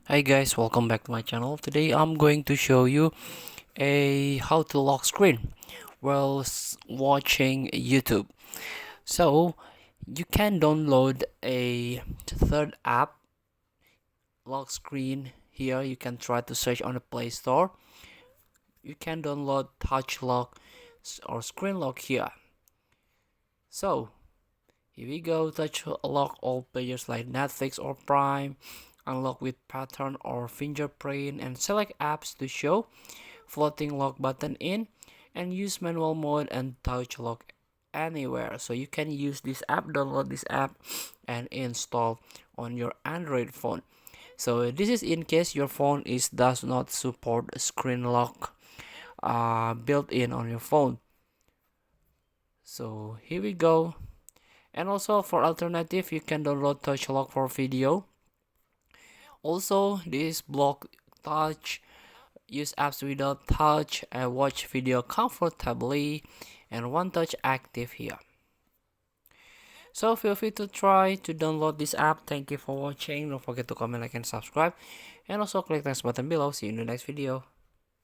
Hi guys, welcome back to my channel. Today I'm going to show you a how to lock screen while watching YouTube. So you can download a third app, lock screen. Here you can try to search on the Play Store. You can download touch lock or screen lock here. So here we go, touch lock all players like Netflix or Prime, unlock with pattern or fingerprint, and select apps to show, floating lock button in, and use manual mode and touch lock anywhere. So you can use this app, download this app, and install on your Android phone. So this is in case your phone does not support screen lock built in on your phone. So here we go. And also for alternative, you can download touch lock for video. Also, this block touch, use apps without touch, and watch video comfortably, and one touch active here. So feel free to try to download this app. Thank you for watching. Don't forget to comment, like, and subscribe. And also click the next button below. See you in the next video.